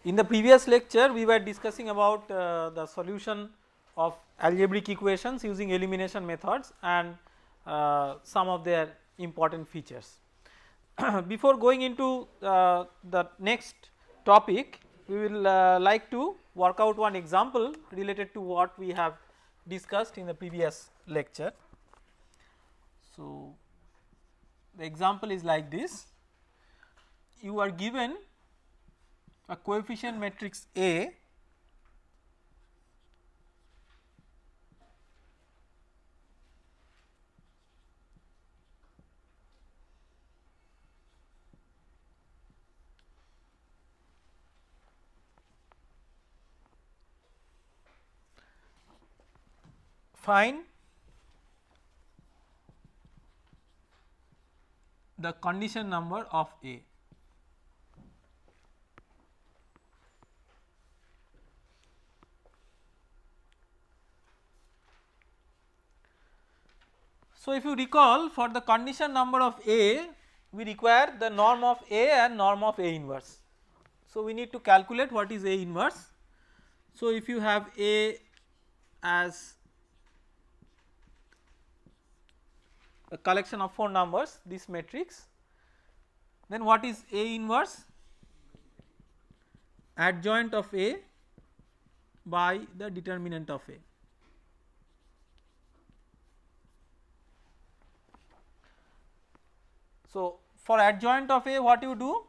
In the previous lecture we were discussing about the solution of algebraic equations using elimination methods and some of their important features. Before going into the next topic, we will like to work out one example related to what we have discussed in the previous lecture. So, the example is like this: you are given a coefficient matrix A find the condition number of A. So, if you recall, for the condition number of A we require the norm of A and norm of A inverse. So, we need to calculate what is A inverse. So, if you have A as a collection of 4 numbers, this matrix, then what is A inverse? Adjoint of A by the determinant of A. So, for adjoint of A, what you do?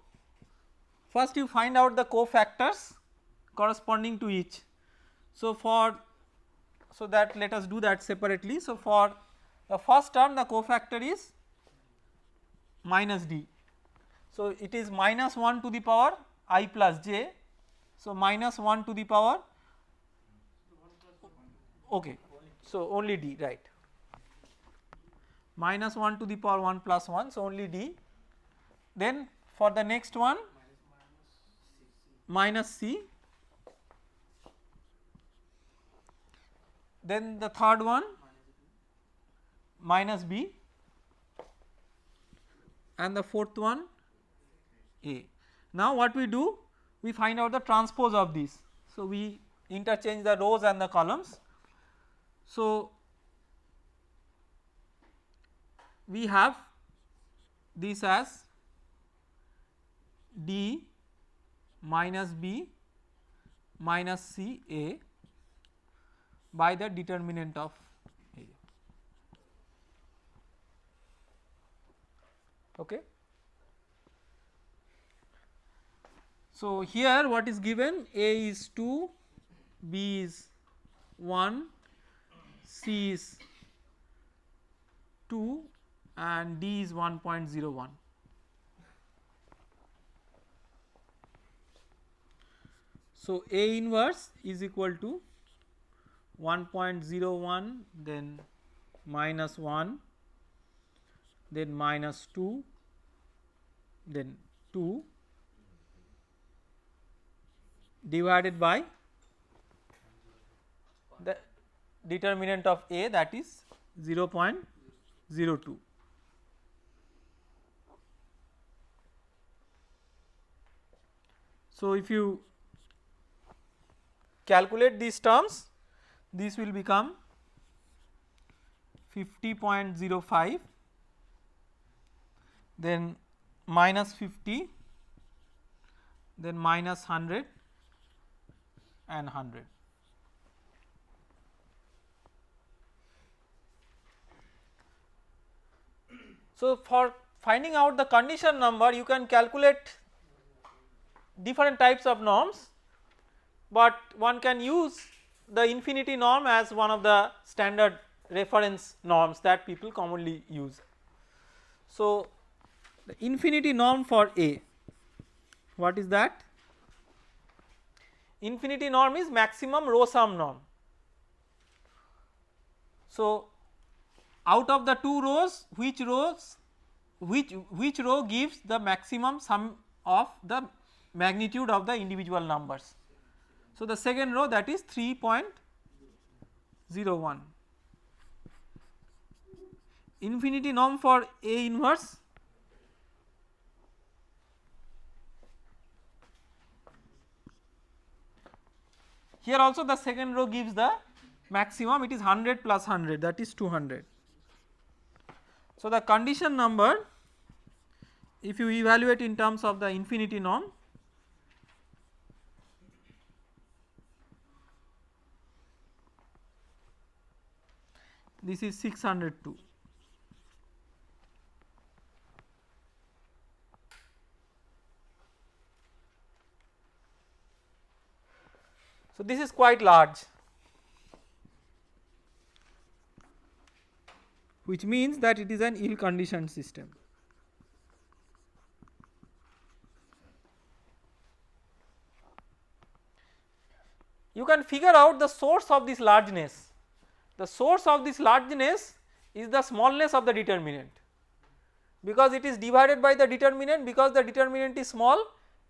First you find out the cofactors corresponding to each. So, that let us do that separately. So, for the first term the cofactor is minus d. So, it is minus 1 to the power I plus j. So, minus 1 to the power, okay. So, only d, right, minus 1 to the power 1 plus 1. So, only d. Then for the next one minus c, then the third one minus b, and the fourth one A. Now what we do? We find out the transpose of these. So, we interchange the rows and the columns. So, we have this as d minus b minus c A by the determinant of A. Okay. So, here what is given? A is 2, B is 1, C is 2 and D is 1.01. So, A inverse is equal to 1.01, then minus 1, then minus 2, then 2 divided by the determinant of A, that is 0.02. So, if you calculate these terms, this will become 50.05, then minus 50, then minus 100 and 100. So, for finding out the condition number you can calculate different types of norms, but one can use the infinity norm as one of the standard reference norms that people commonly use. So, the infinity norm for A, what is that? Infinity norm is maximum row sum norm. So, out of the two rows, which row gives the maximum sum of the magnitude of the individual numbers? So, the second row, that is 3.01. Infinity norm for A inverse, Here also the second row gives the maximum, it is 100 plus 100, that is 200. So the condition number, if you evaluate in terms of the infinity norm, this is 602. So this is quite large, which means that it is an ill conditioned system. You can figure out the source of this largeness. The source of this largeness is the smallness of the determinant, because it is divided by the determinant, because the determinant is small,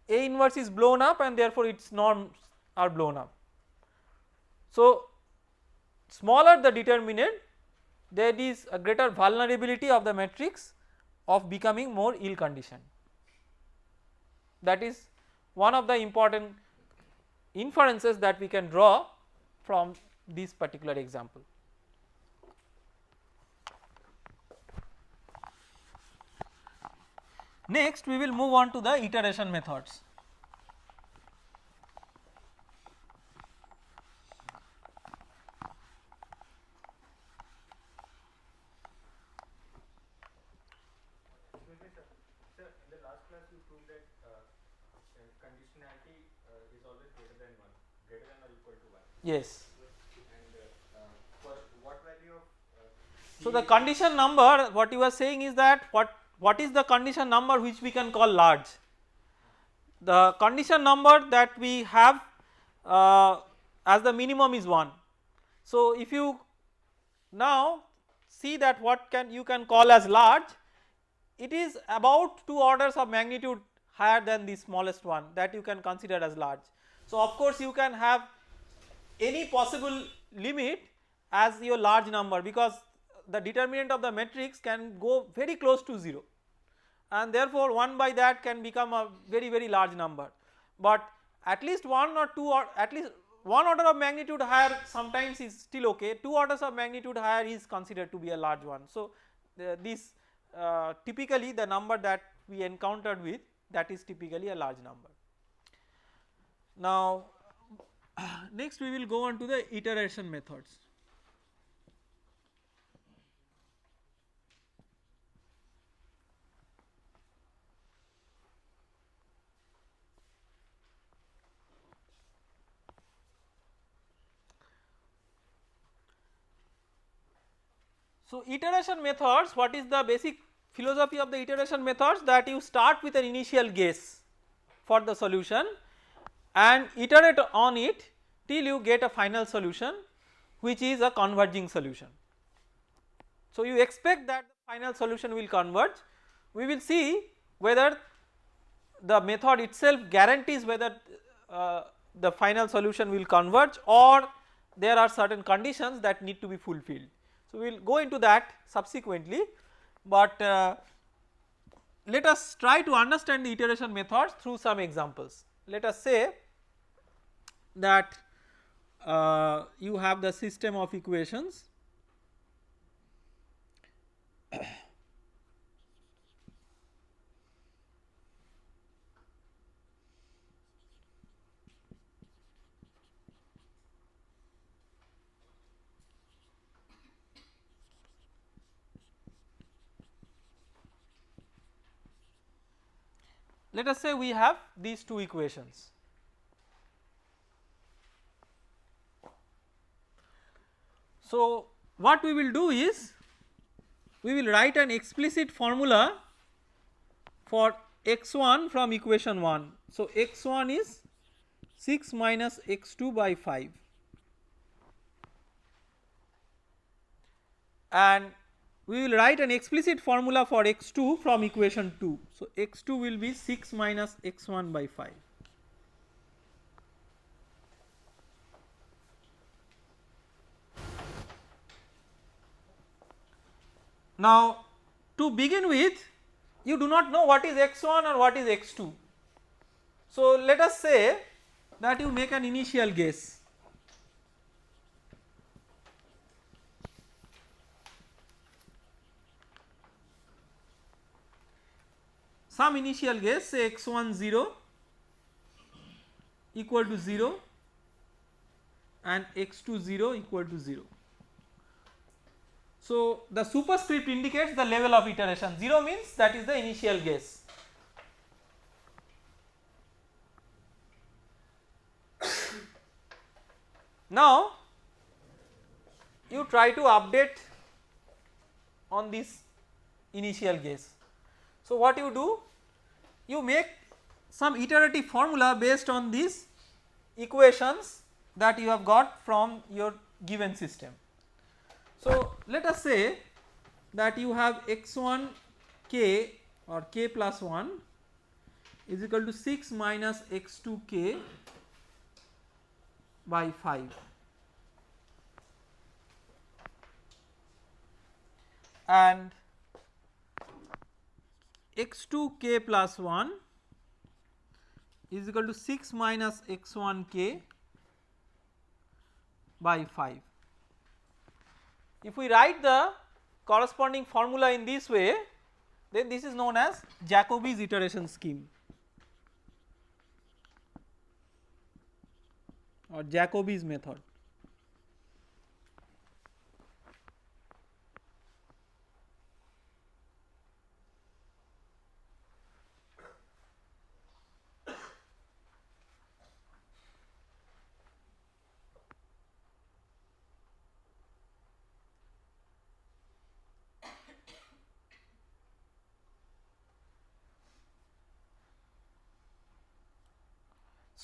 A inverse is blown up and therefore its norms are blown up. So smaller the determinant, there is a greater vulnerability of the matrix of becoming more ill conditioned. That is one of the important inferences that we can draw from this particular example. Next we will move on to the iteration methods. Yes. And for what value of so the condition number, what you are saying is that what is the condition number which we can call large? The condition number that we have as the minimum is 1. So if you now see that what you can call as large, it is about 2 orders of magnitude higher than the smallest one that you can consider as large. So of course you can have any possible limit as your large number, because the determinant of the matrix can go very close to 0 and therefore 1 by that can become a very large number, but at least 1 or 2 or at least 1 order of magnitude higher sometimes is still okay, 2 orders of magnitude higher is considered to be a large one. So this typically the number that we encountered with, that is typically a large number. Now next we will go on to the iteration methods. So iteration methods, what is the basic philosophy of the iteration methods? That you start with an initial guess for the solution and iterate on it till you get a final solution which is a converging solution. So you expect that the final solution will converge. We will see whether the method itself guarantees whether the final solution will converge or there are certain conditions that need to be fulfilled. So we will go into that subsequently, but let us try to understand the iteration methods through some examples. Let us say that you have the system of equations let us say we have these two equations. So what we will do is we will write an explicit formula for x1 from equation 1. So x1 is 6 minus x2 by 5 and we will write an explicit formula for x2 from equation 2. So x2 will be 6 minus x1 by 5. Now to begin with, you do not know what is x1 or what is x2. So let us say that you make an initial guess some initial guess, say x1 0 equal to 0 and x2 0 equal to 0. So the superscript indicates the level of iteration, 0 means that is the initial guess. Now you try to update on this initial guess. So what you do, you make some iterative formula based on these equations that you have got from your given system. So let us say that you have x1 k or k plus 1 is equal to 6 minus x2 k by 5, and x2 k plus 1 is equal to 6 minus x1 k by 5. If we write the corresponding formula in this way, then this is known as Jacobi's iteration scheme or Jacobi's method.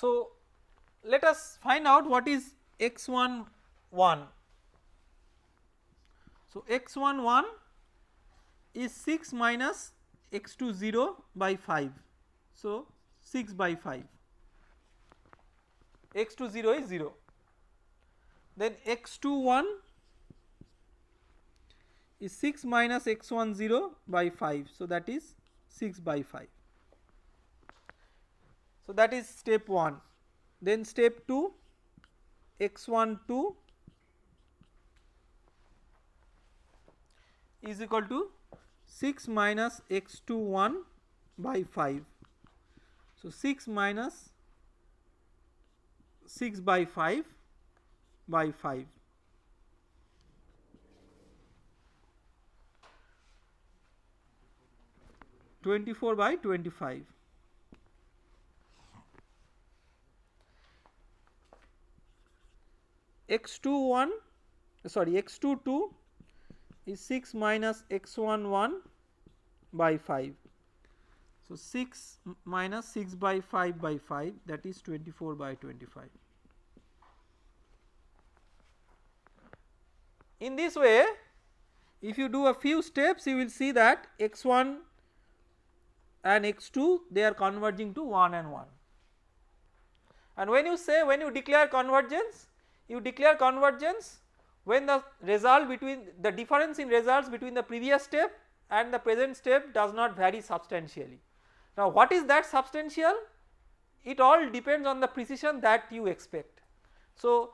So let us find out what is x1 1. So x1 1 is 6 minus x2 0 by 5, so 6 by 5, x2 0 is 0, then x2 1 is 6 minus x1 0 by 5, so that is 6 by 5. So that is step 1. Then step 2, x1 2 is equal to 6 minus x2 1 by 5. So 6 minus 6 by 5 by 5. (24 by 25). x2 2 is 6 minus x1 1 by 5. So 6 minus 6 by 5 by 5, that is 24 by 25. In this way, if you do a few steps, you will see that x1 and x2 they are converging to 1 and 1. And when you declare convergence, you declare convergence when the result between the difference in results between the previous step and the present step does not vary substantially. Now what is that substantial? It all depends on the precision that you expect. So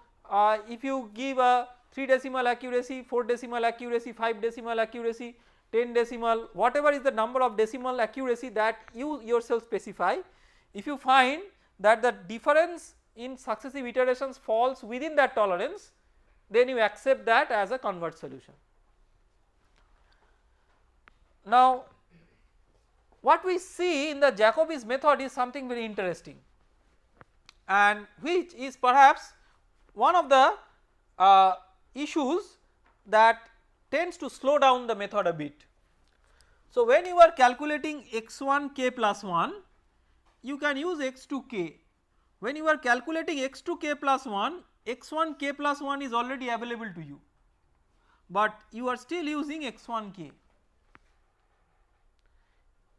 if you give a 3 decimal accuracy, 4 decimal accuracy, 5 decimal accuracy, 10 decimal, whatever is the number of decimal accuracy that you yourself specify, if you find that the difference in successive iterations falls within that tolerance, then you accept that as a converged solution. Now what we see in the Jacobi's method is something very interesting, and which is perhaps one of the issues that tends to slow down the method a bit. So when you are calculating x1 k plus 1, you can use x2 k. When you are calculating x2 k plus 1, x1 k plus 1 is already available to you, but you are still using x1 k.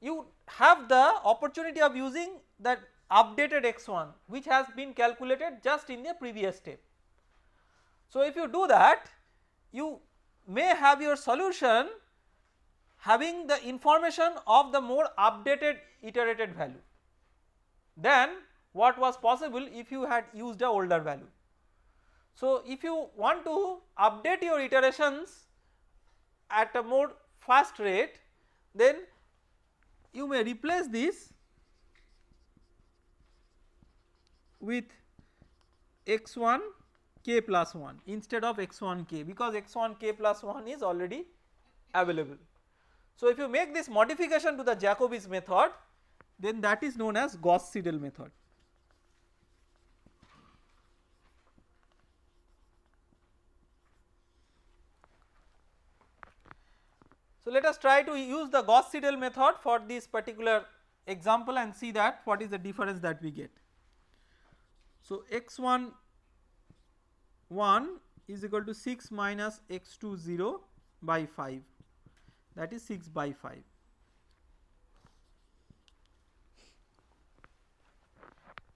You have the opportunity of using that updated x1 which has been calculated just in the previous step. So if you do that, you may have your solution having the information of the more updated iterated value than what was possible if you had used a older value. So if you want to update your iterations at a more fast rate, then you may replace this with x1 k plus 1 instead of x1 k, because x1 k plus 1 is already available. So, if you make this modification to the Jacobi's method, then that is known as Gauss Siedel method. So, let us try to use the Gauss Siedel method for this particular example and see that what is the difference that we get. So, x1 1 is equal to 6 minus x2 0 by 5, that is 6 by 5.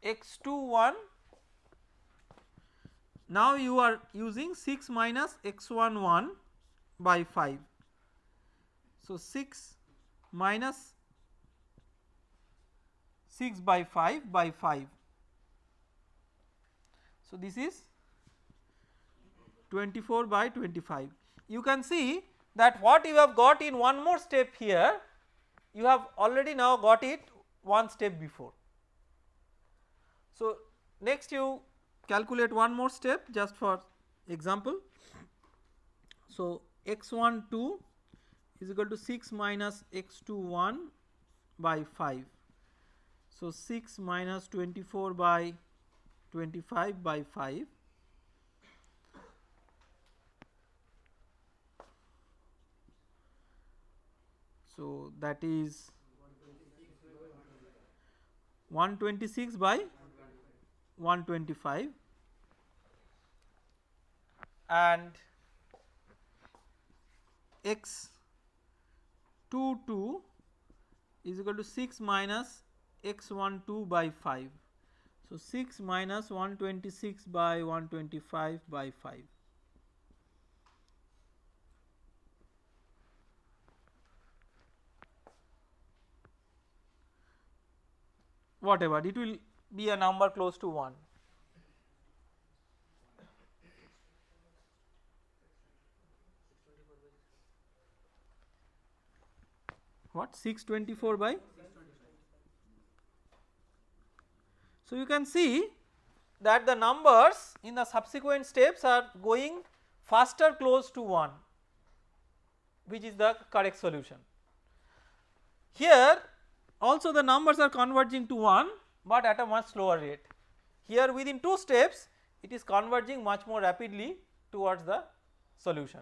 x2 1, now you are using 6 minus x1 1 by 5. So, 6 minus 6 by 5 by 5. So, this is 24 by 25. You can see that what you have got in one more step here, you have already now got it one step before. So, next you calculate one more step just for example. So, x1 2 is equal to 6 minus x2 1 by 5. So, 6 minus 24 by 25 by 5. So, that is 126 by 125, and x 2 2 is equal to 6 minus x 1 2 by 5. So, 6 minus 126 by 125 by 5. Whatever, it will be a number close to 1. What, 624 by? So, you can see that the numbers in the subsequent steps are going faster close to 1, which is the correct solution. Here also the numbers are converging to 1, but at a much slower rate. Here within 2 steps it is converging much more rapidly towards the solution.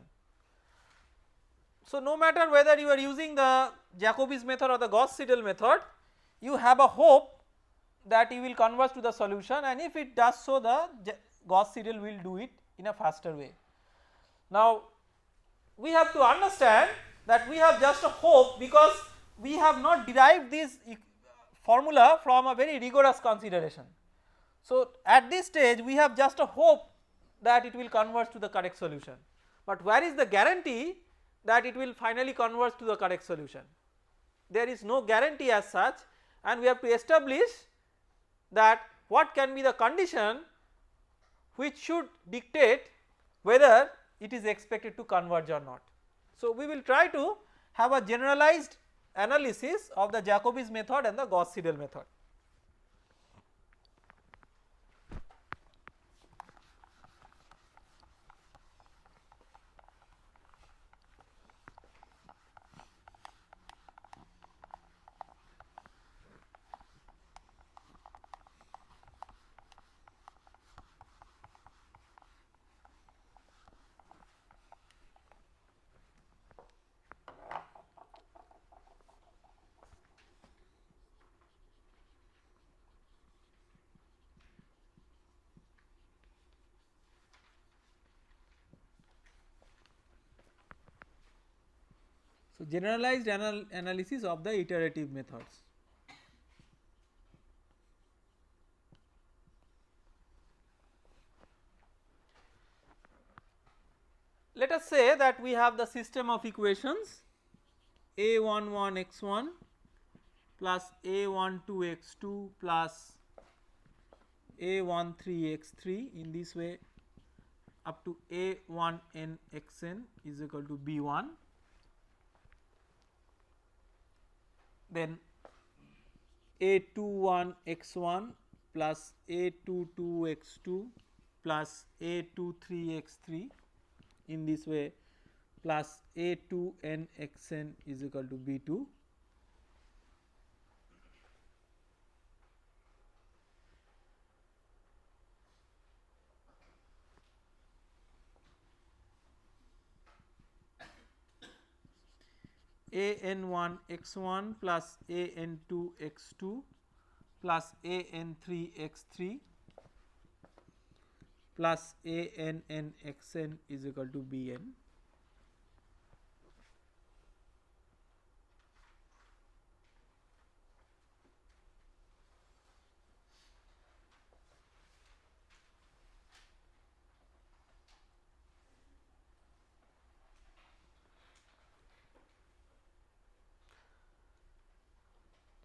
So, no matter whether you are using the Jacobi's method or the Gauss Siedel method, you have a hope that you will converge to the solution, and if it does so, the Gauss Siedel will do it in a faster way. Now, we have to understand that we have just a hope, because we have not derived this formula from a very rigorous consideration. So, at this stage we have just a hope that it will converge to the correct solution, but where is the guarantee that it will finally converge to the correct solution? There is no guarantee as such, and we have to establish that what can be the condition which should dictate whether it is expected to converge or not. So, we will try to have a generalized analysis of the Jacobi's method and the Gauss Siedel method. So, generalized analysis of the iterative methods. Let us say that we have the system of equations a11 x1 plus a12 x2 plus a13 x3 in this way up to a1n xn is equal to b1. Then A21 x1 plus A22 x2 plus A23 x3 in this way plus A2n xn is equal to B2. An1 x1 plus An2 x2 plus An3 x3 plus Ann xn is equal to Bn.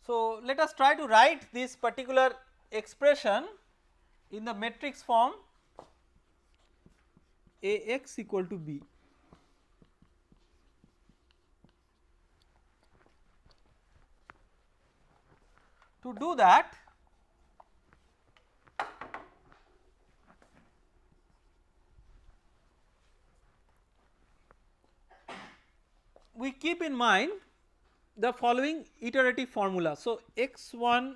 So, let us try to write this particular expression in the matrix form Ax equal to B. To do that, we keep in mind the following iterative formula. So, x1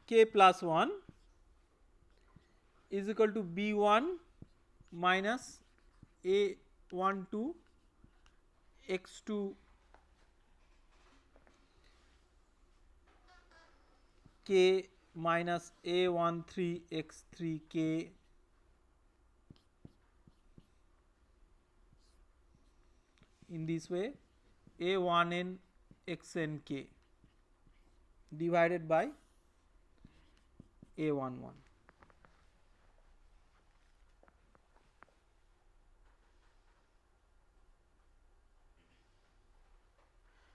k plus 1 is equal to B1 minus A12 x2 k minus A13 x3 k in this way A1n xn k divided by A11.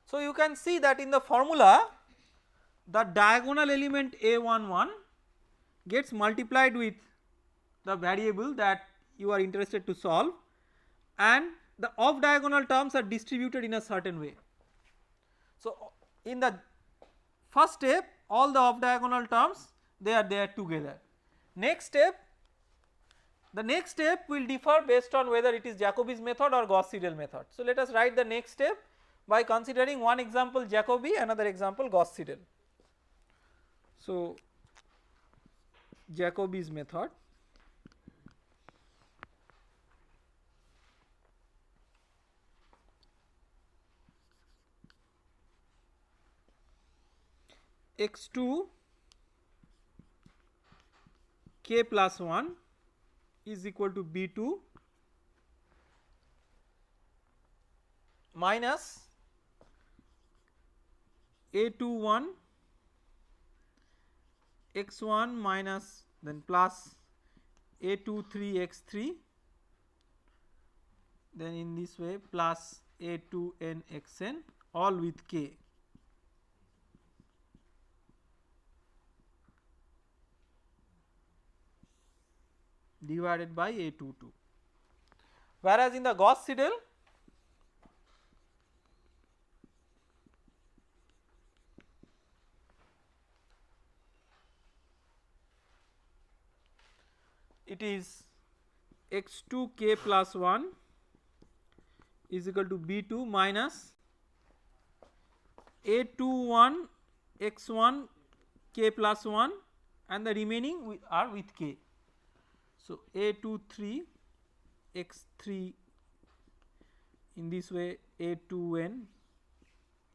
So, you can see that in the formula the diagonal element A11 gets multiplied with the variable that you are interested to solve, and the off diagonal terms are distributed in a certain way. So, in the first step all the off diagonal terms they are there together. Next step, the next step will differ based on whether it is Jacobi's method or Gauss Siedel method. So, let us write the next step by considering one example Jacobi, another example Gauss Siedel. So, Jacobi's method, x2 k plus 1 is equal to B2 minus A21 x1 minus then plus A23 x3 then in this way plus A2n xn all with k. Divided by A22, whereas in the Gauss Siedel it is x2 k plus 1 is equal to B2 minus A21 x1 k plus 1 and the remaining are with k. So, A23 x3 in this way A2n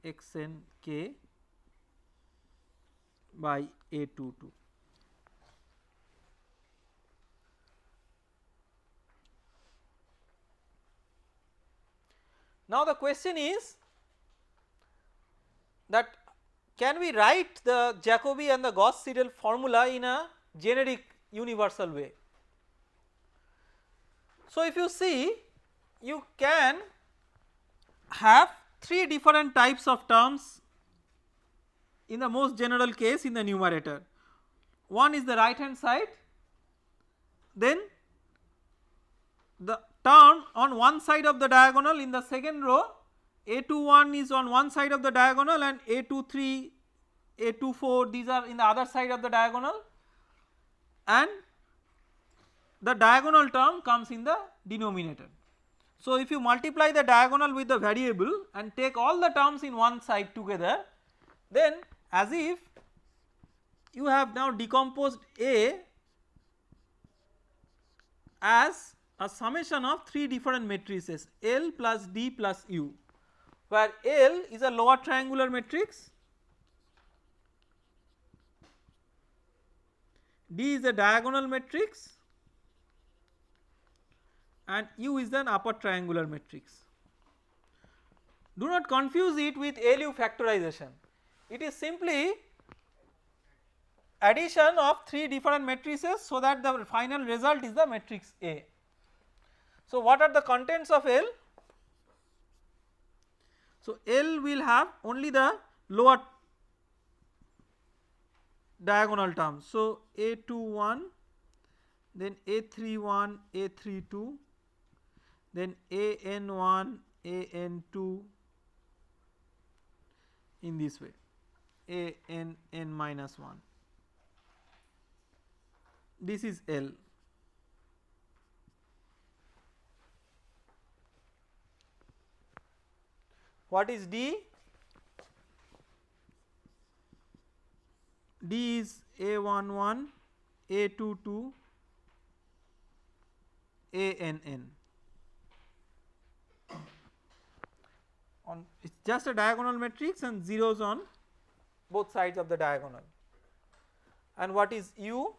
xn k by A22. Now, the question is that can we write the Jacobi and the Gauss Siedel formula in a generic universal way. So, if you see you can have 3 different types of terms in the most general case in the numerator. One is the right hand side, then the term on one side of the diagonal in the second row, A21 is on one side of the diagonal and A23 A24, these are in the other side of the diagonal, and the diagonal term comes in the denominator. So, if you multiply the diagonal with the variable and take all the terms in one side together, then as if you have now decomposed A as a summation of 3 different matrices L plus D plus U, where L is a lower triangular matrix, D is a diagonal matrix, and U is an upper triangular matrix. Do not confuse it with LU factorization, it is simply addition of 3 different matrices so that the final result is the matrix A. So, what are the contents of L? So, L will have only the lower diagonal terms. So, A21, then A31, A32, then AN1, AN2 in this way, AN n minus 1. This is L. What is D? D is A11, A22, ANN. On it is just a diagonal matrix and zeros on both sides of the diagonal. And what is U?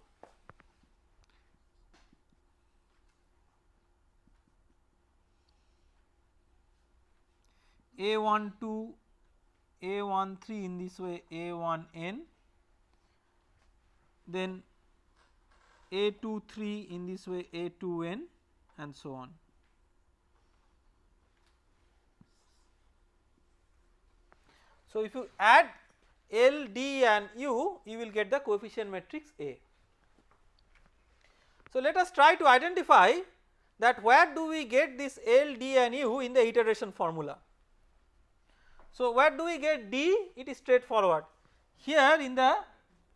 A12, A13 in this way, A1n, then A23 in this way, A2n, and so on. So, if you add L, D and U, you will get the coefficient matrix A. So, let us try to identify that where do we get this L, D and U in the iteration formula. So, where do we get D? It is straightforward. Here in the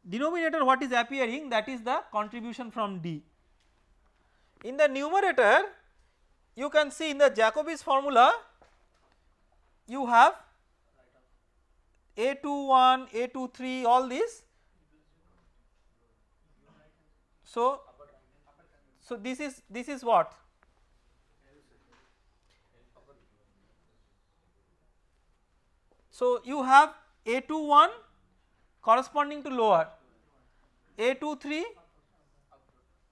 denominator what is appearing, that is the contribution from D. In the numerator you can see in the Jacobi's formula you have A21, A23 all these. So, this is what? So, you have A21 corresponding to lower, A23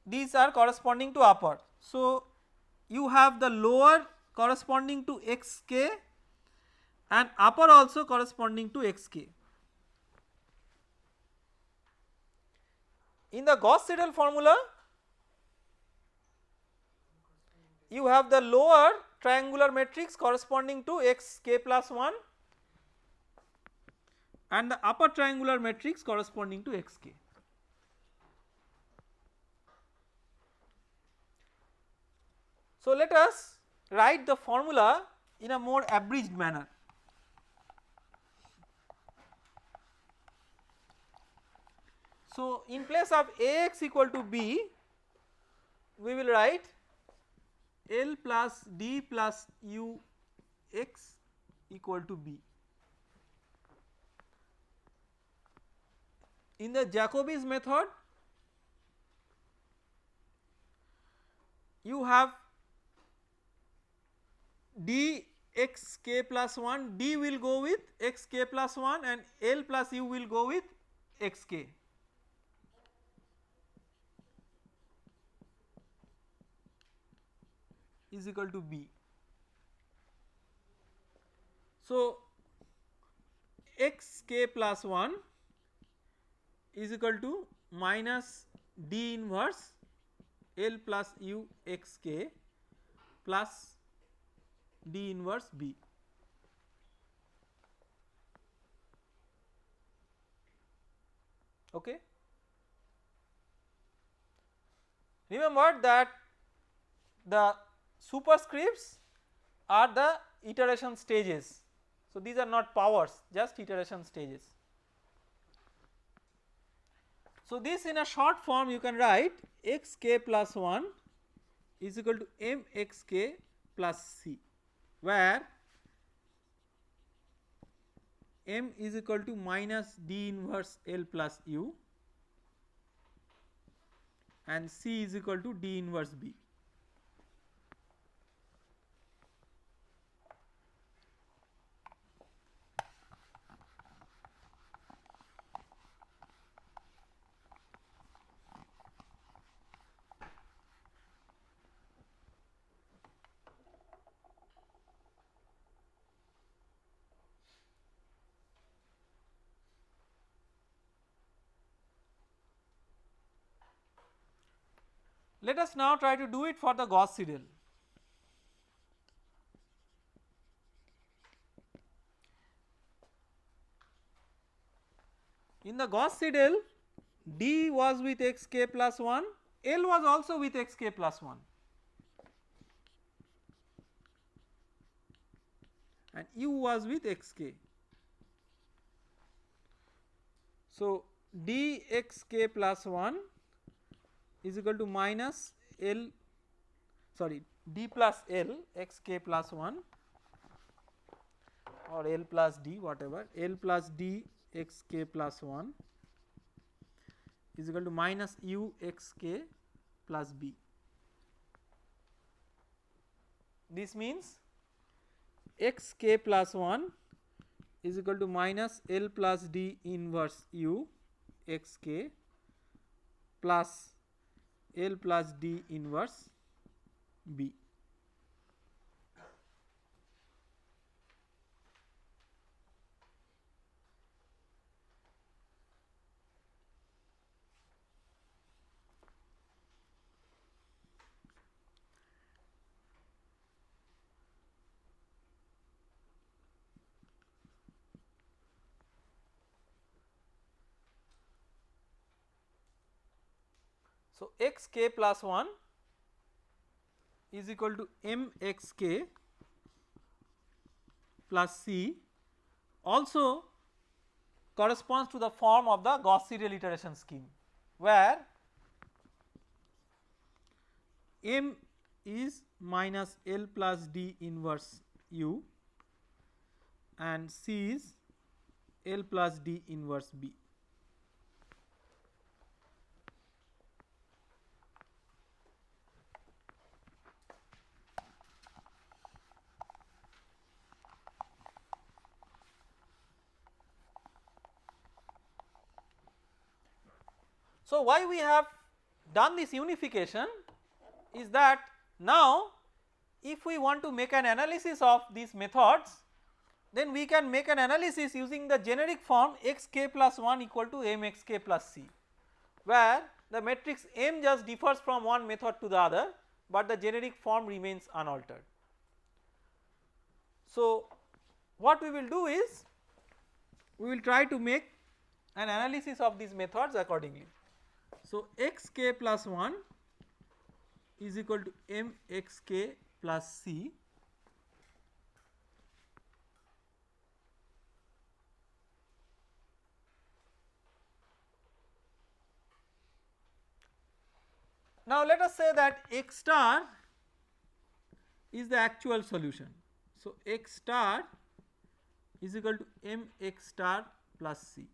these are corresponding to upper. So, you have the lower corresponding to xk and upper also corresponding to xk. In the Gauss Siedel formula you have the lower triangular matrix corresponding to xk plus 1 and the upper triangular matrix corresponding to xk. So, let us write the formula in a more abridged manner. So, in place of Ax equal to B, we will write L plus D plus U x equal to B. In the Jacobi's method, you have D x k plus 1, D will go with x k plus 1 and L plus U will go with x k. Is equal to B. So, x k plus 1 is equal to minus D inverse L plus U x k plus D inverse B. Okay. Remember that the superscripts are the iteration stages. So, these are not powers, just iteration stages. So, this in a short form you can write x k plus 1 is equal to m x k plus c, where m is equal to minus d inverse L plus u and c is equal to d inverse b. Let us now try to do it for the Gauss Siedel. In the Gauss Siedel, D was with x k plus 1, L was also with x k plus 1 and U was with x k. So, d x k plus 1 is equal to minus L, sorry, d plus L x k plus 1 or L plus d, whatever, L plus d x k plus 1 is equal to minus u x k plus b. This means x k plus 1 is equal to minus L plus d inverse u x k plus L plus d inverse b. So, x k plus 1 is equal to m x k plus c also corresponds to the form of the Gauss Siedel iteration scheme, where m is minus L plus d inverse u and c is L plus d inverse b. So, why we have done this unification is that now if we want to make an analysis of these methods, then we can make an analysis using the generic form x k plus 1 equal to m x k plus c, where the matrix M just differs from one method to the other, but the generic form remains unaltered. So, what we will do is we will try to make an analysis of these methods accordingly. So, x k plus 1 is equal to m x k plus c Now, let us say that x star is the actual solution. So, x star is equal to m x star plus c.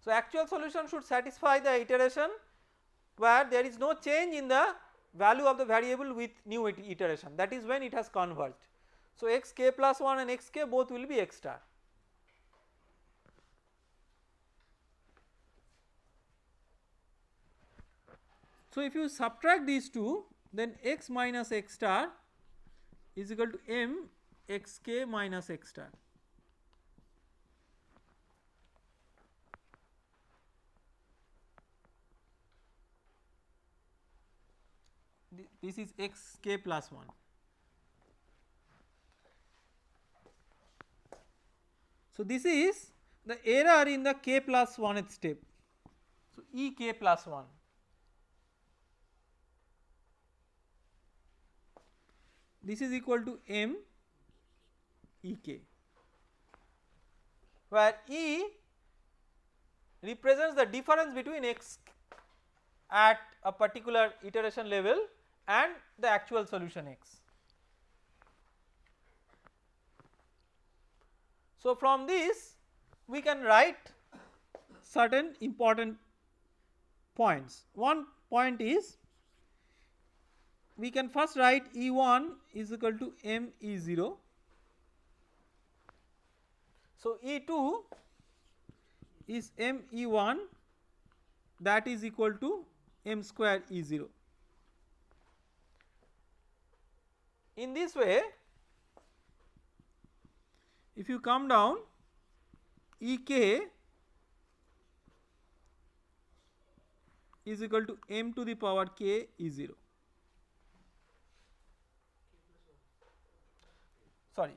So, actual solution should satisfy the iteration where there is no change in the value of the variable with new iteration, that is when it has converged. So, x k plus 1 and x k both will be x star. So, if you subtract these two, then x minus x star is equal to m x k minus x star. This is x k plus 1. So, this is the error in the k plus 1th step. So, E k plus 1. this is equal to m Ek, where E represents the difference between x at a particular iteration level and the actual solution x. So from this we can write certain important points. One point is, we can first write E1 is equal to m E0. So E2 is m E1, that is equal to m square E0. In this way, if you come down, Ek is equal to m to the power k E0. Sorry,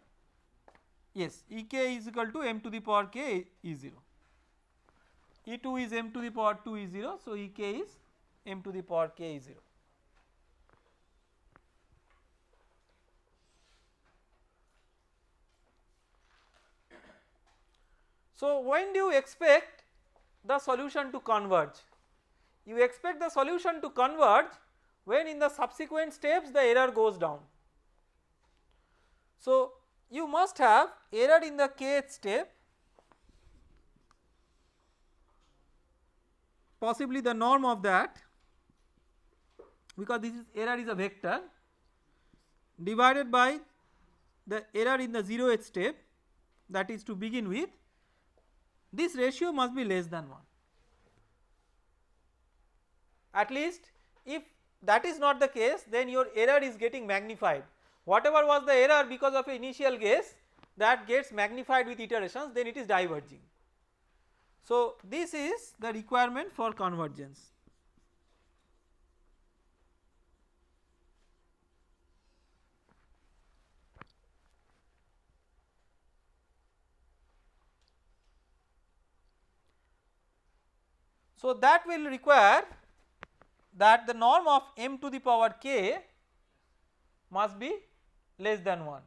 yes, Ek is equal to m to the power k E0. E2 is m to the power 2 E0, so Ek is m to the power k E0. So when do you expect the solution to converge? You expect the solution to converge when in the subsequent steps the error goes down. So you must have error in the kth step, possibly the norm of that, because this is error is a vector, divided by the error in the 0th step, that is to begin with. This ratio must be less than 1. At least if that is not the case, then your error is getting magnified. Whatever was the error because of an initial guess, that gets magnified with iterations, then it is diverging. So this is the requirement for convergence. So that will require that the norm of m to the power k must be less than 1.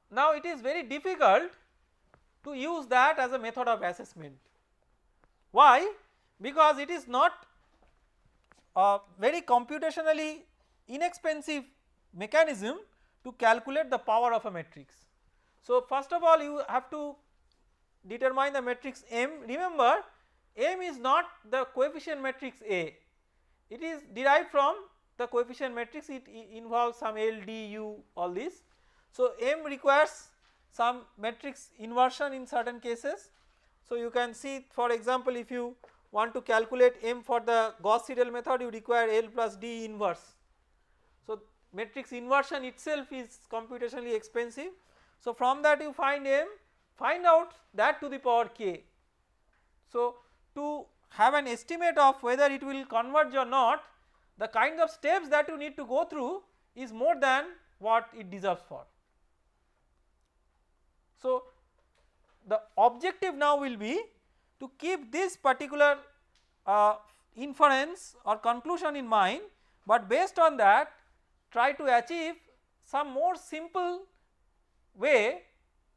Now it is very difficult to use that as a method of assessment. Why? Because it is not a very computationally inexpensive mechanism to calculate the power of a matrix. So first of all you have to determine the matrix M. Remember, M is not the coefficient matrix A, it is derived from the coefficient matrix, it involves some L, D, U, all this. So M requires some matrix inversion in certain cases. So you can see, for example, if you want to calculate M for the Gauss Siedel method, you require L plus D inverse. So matrix inversion itself is computationally expensive. So from that you find M, find out that to the power k. So to have an estimate of whether it will converge or not, the kind of steps that you need to go through is more than what it deserves for. So the objective now will be to keep this particular inference or conclusion in mind, but based on that try to achieve some more simple way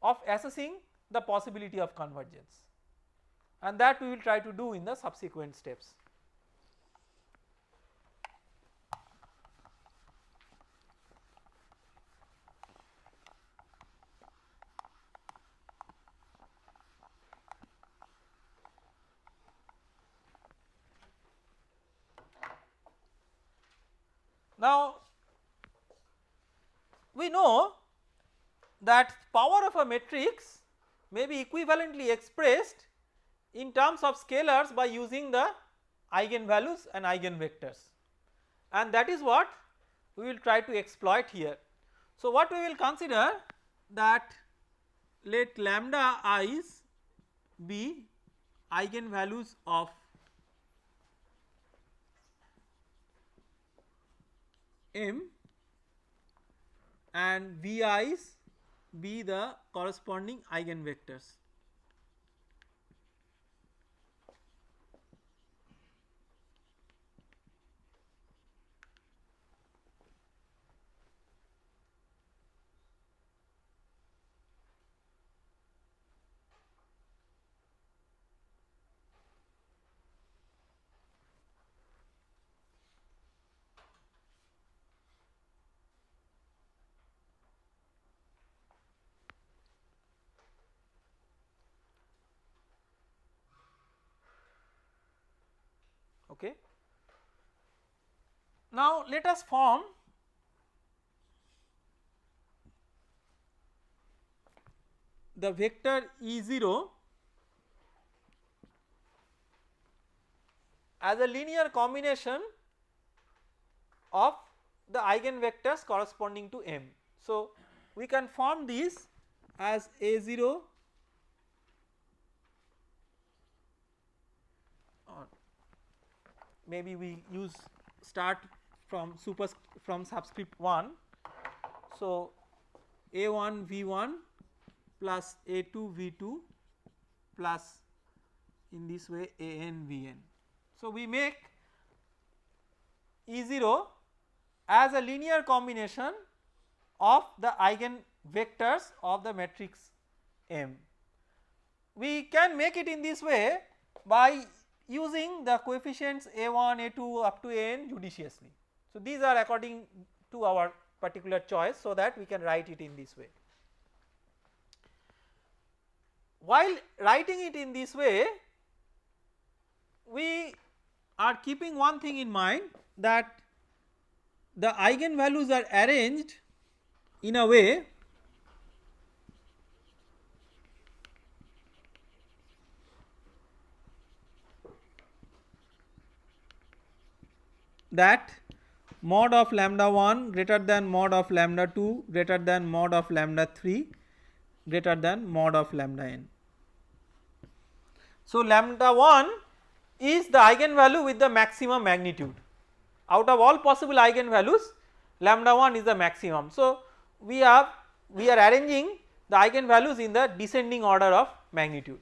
of assessing the possibility of convergence, and that we will try to do in the subsequent steps. Now we know that power of a matrix may be equivalently expressed in terms of scalars by using the eigenvalues and eigenvectors, and that is what we will try to exploit here. So what we will consider, that let lambda i's be eigenvalues of M and vi's be the corresponding eigenvectors. Okay. Now let us form the vector E0 as a linear combination of the eigenvectors corresponding to M. So we can form this as A0 or maybe we use start from subscript 1. So A1 V1 plus A2 V2 plus in this way AN Vn. So we make E0 as a linear combination of the eigenvectors of the matrix M. We can make it in this way by using the coefficients A1, A2 up to An judiciously. So these are according to our particular choice, so that we can write it in this way. While writing it in this way, we are keeping one thing in mind, that the eigenvalues are arranged in a way that mod of lambda 1 greater than mod of lambda 2 greater than mod of lambda 3 greater than mod of lambda n. So lambda 1 is the eigenvalue with the maximum magnitude. Out of all possible eigenvalues, lambda 1 is the maximum. So we are arranging the eigenvalues in the descending order of magnitude.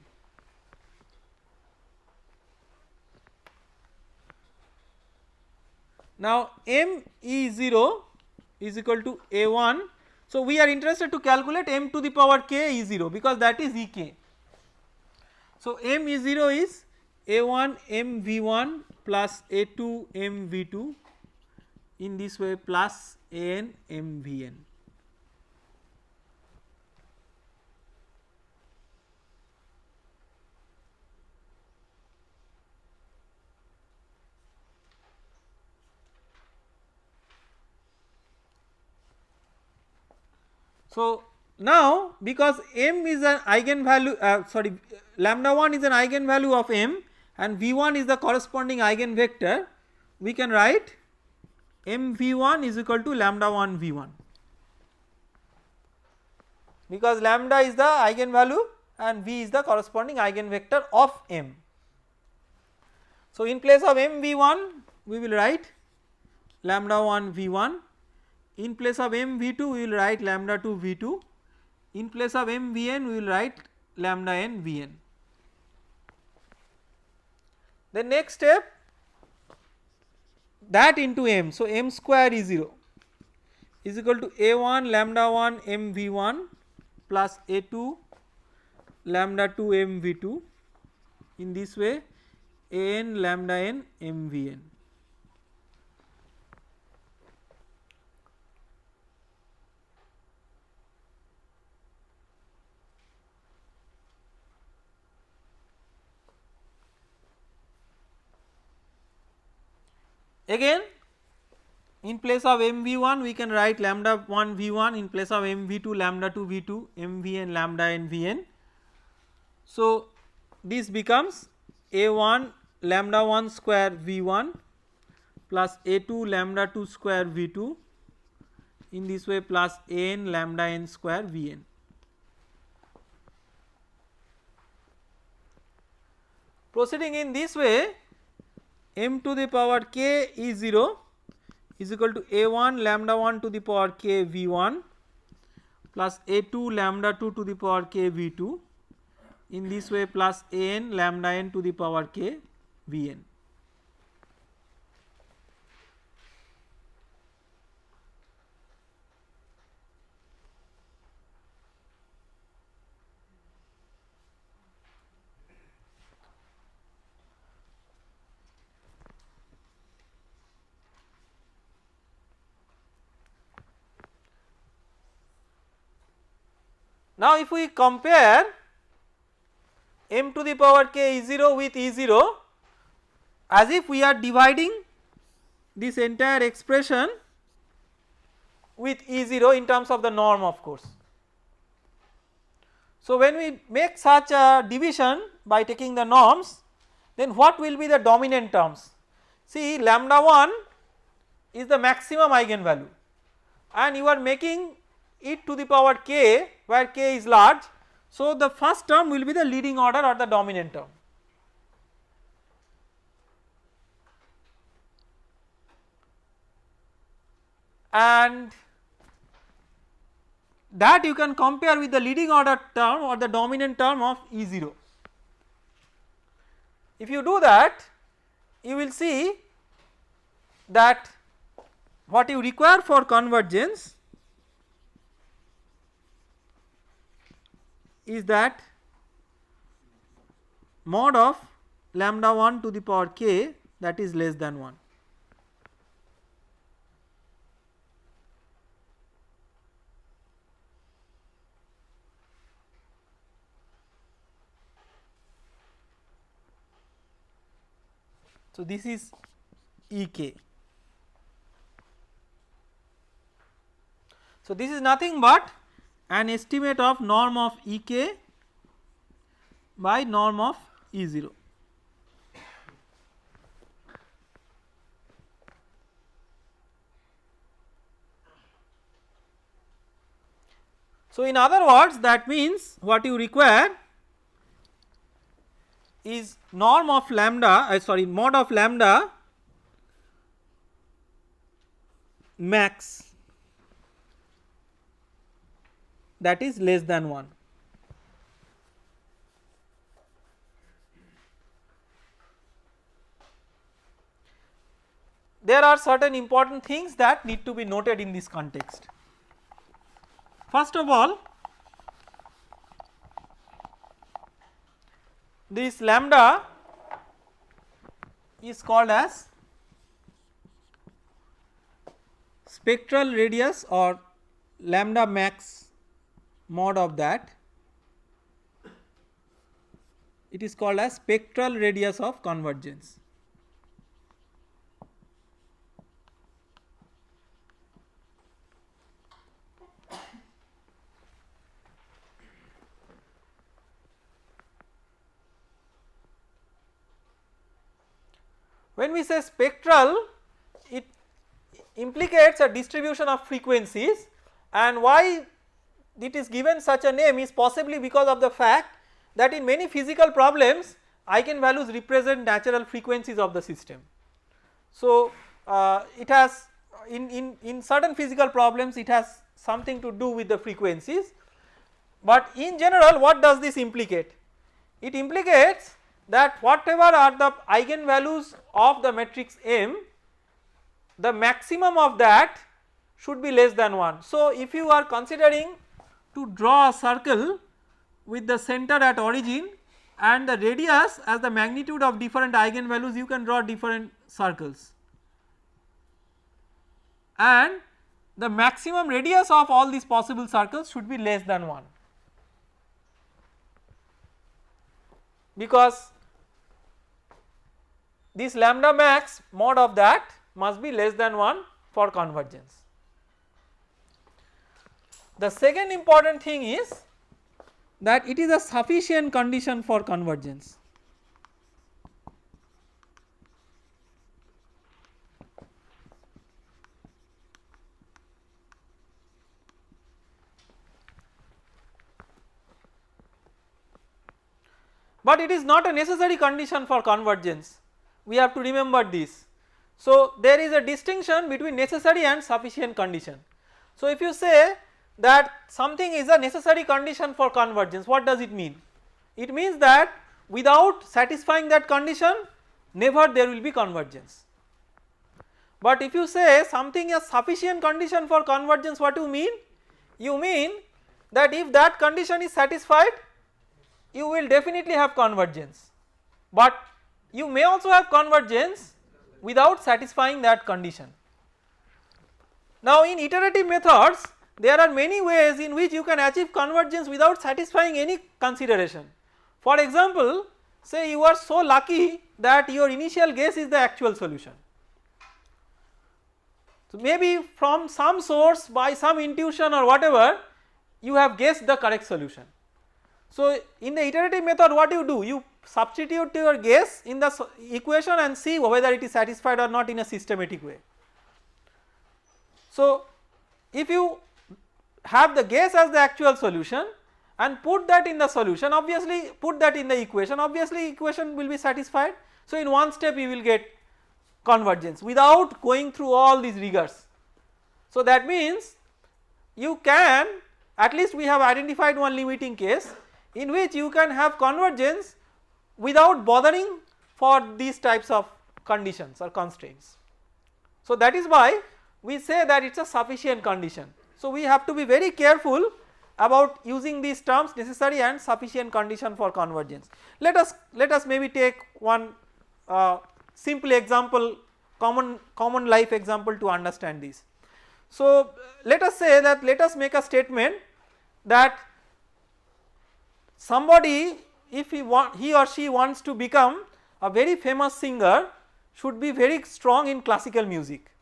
Now M E0 is equal to A1. So we are interested to calculate M to the power k E0, because that is Ek. So M E0 is A1 M V1 plus A2 M V2 in this way plus An M Vn. So now because M is an eigenvalue lambda 1 is an eigenvalue of M and V1 is the corresponding eigenvector, we can write M V1 is equal to lambda 1 V1, because lambda is the eigenvalue and V is the corresponding eigenvector of M. So in place of M V1 we will write lambda 1 V1, in place of M V2 we will write lambda 2 V2, in place of M Vn we will write lambda n Vn. The next step, that into M, so M square E0 is equal to A1 lambda 1 M V1 plus A2 lambda 2 M V2, in this way An lambda n M Vn. Again in place of M V1 we can write lambda 1 V1, in place of M V2 lambda 2 V2 M Vn lambda n Vn. So this becomes A1 lambda 1 square V1 plus A2 lambda 2 square V2, in this way plus An lambda n square Vn. Proceeding in this way, M to the power k E0 is equal to A1 lambda 1 to the power k V1 plus A2 lambda 2 to the power k V2, in this way plus An lambda n to the power k Vn. Now if we compare M to the power k E0 with E0, as if we are dividing this entire expression with E0 in terms of the norm, of course. So when we make such a division by taking the norms, then what will be the dominant terms? See, lambda 1 is the maximum eigenvalue and you are making it to the power k where k is large. So the first term will be the leading order or the dominant term. And that you can compare with the leading order term or the dominant term of E0. If you do that, you will see that what you require for convergence is that mod of lambda 1 to the power k, that is less than 1. So this is Ek. So this is nothing but an estimate of norm of Ek by norm of E0. So in other words, that means what you require is norm of lambda, mod of lambda max, that is less than 1. There are certain important things that need to be noted in this context. First of all, this lambda is called as spectral radius or lambda max mod of that, it is called as spectral radius of convergence. When we say spectral, it implicates a distribution of frequencies, and why it is given such a name is possibly because of the fact that in many physical problems eigenvalues represent natural frequencies of the system. So it has in certain physical problems it has something to do with the frequencies, but in general what does this implicate? It implicates that whatever are the eigenvalues of the matrix M, the maximum of that should be less than 1. So if you are considering to draw a circle with the center at origin and the radius as the magnitude of different eigenvalues, you can draw different circles, and the maximum radius of all these possible circles should be less than 1, because this lambda max mod of that must be less than 1 for convergence. The second important thing is that it is a sufficient condition for convergence. But it is not a necessary condition for convergence, we have to remember this. So there is a distinction between necessary and sufficient condition. So if you say that something is a necessary condition for convergence, what does it mean? It means that without satisfying that condition never there will be convergence. But if you say something is sufficient condition for convergence, what do you mean? You mean that if that condition is satisfied, you will definitely have convergence, but you may also have convergence without satisfying that condition. Now in iterative methods there are many ways in which you can achieve convergence without satisfying any consideration. For example, say you are so lucky that your initial guess is the actual solution. So maybe from some source by some intuition or whatever you have guessed the correct solution. So in the iterative method what you do, you substitute your guess in the equation and see whether it is satisfied or not in a systematic way. So if you have the guess as the actual solution and put that in the solution, obviously put that in the equation, obviously equation will be satisfied. So in one step you will get convergence without going through all these rigors. So that means you can, at least we have identified one limiting case in which you can have convergence without bothering for these types of conditions or constraints. So that is why we say that it is a sufficient condition. So we have to be very careful about using these terms necessary and sufficient condition for convergence. Let us maybe take one simple example, common life example to understand this. So let us say that, let us make a statement that somebody, if he or she wants to become a very famous singer, should be very strong in classical music.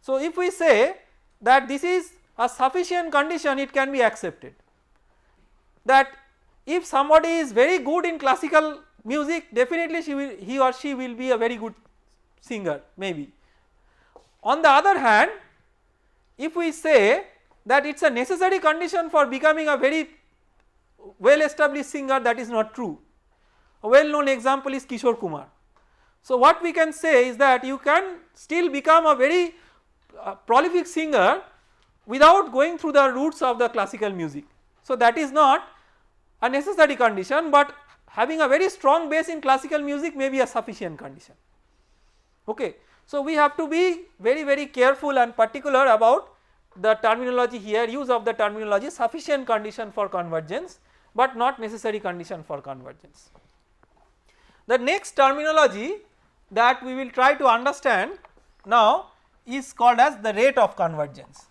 So if we say that this is a sufficient condition, it can be accepted, that if somebody is very good in classical music, definitely he or she will be a very good singer maybe. On the other hand, if we say that it is a necessary condition for becoming a very well established singer, that is not true. A well known example is Kishore Kumar. So what we can say is that you can still become a very prolific singer without going through the roots of the classical music. So that is not a necessary condition, but having a very strong base in classical music may be a sufficient condition. Okay. So we have to be very careful and particular about the terminology here, use of the terminology sufficient condition for convergence but not necessary condition for convergence. The next terminology that we will try to understand now is called as the rate of convergence.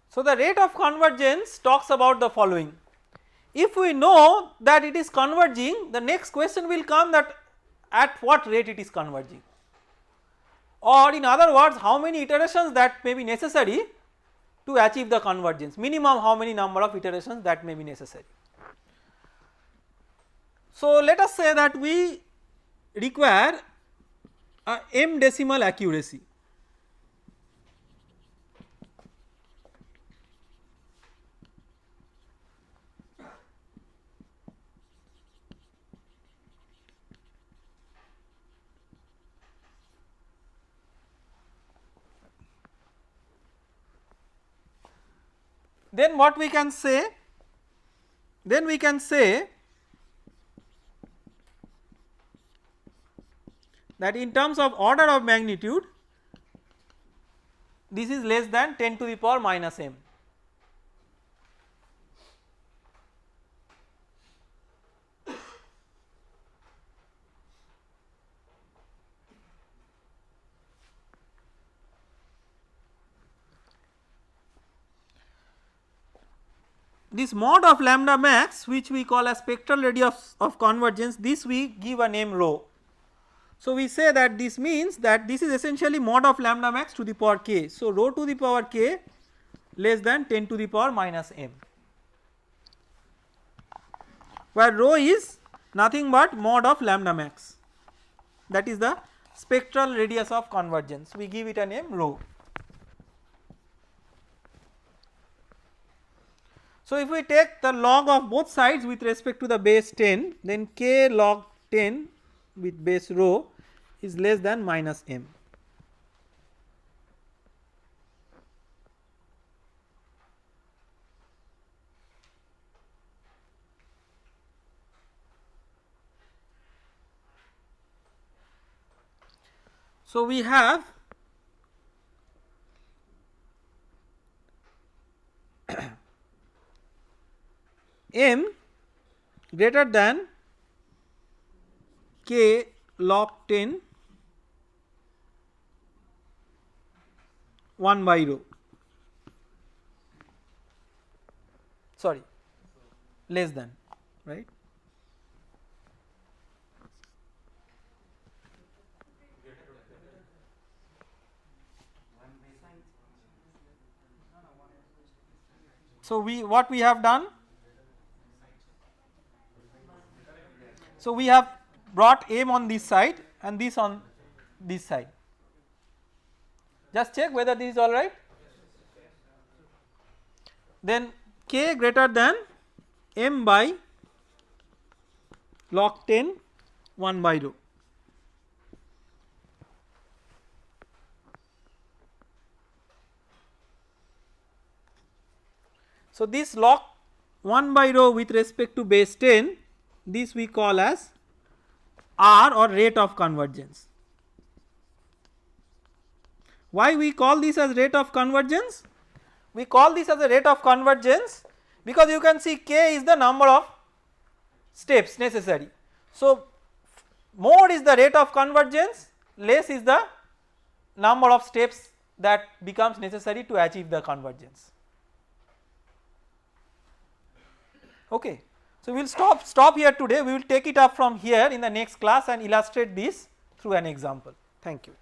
So the rate of convergence talks about the following. If we know that it is converging, the next question will come that at what rate it is converging, or in other words how many iterations that may be necessary to achieve the convergence, minimum how many number of iterations that may be necessary. So let us say that we require a m decimal accuracy. Then what we can say? Then we can say that in terms of order of magnitude this is less than 10 to the power minus m. This mod of lambda max, which we call as spectral radius of convergence, this we give a name rho. So we say that this means that this is essentially mod of lambda max to the power k. So rho to the power k less than 10 to the power minus m, where rho is nothing but mod of lambda max, that is the spectral radius of convergence, we give it a name rho. So if we take the log of both sides with respect to the base 10, then k log 10 with base rho is less than minus m. So, we have m greater than k log 10 1 by rho, sorry, less than, right. So, what we have done, so we have brought m on this side and this on this side, just check whether this is all right. Then k greater than m by log 10 1 by rho. So, this log 1 by rho with respect to base 10, this we call as R or rate of convergence. Why we call this as rate of convergence? We call this as a rate of convergence because you can see k is the number of steps necessary. So, more is the rate of convergence, less is the number of steps that becomes necessary to achieve the convergence. Okay. So, we will stop here today, we will take it up from here in the next class and illustrate this through an example. Thank you.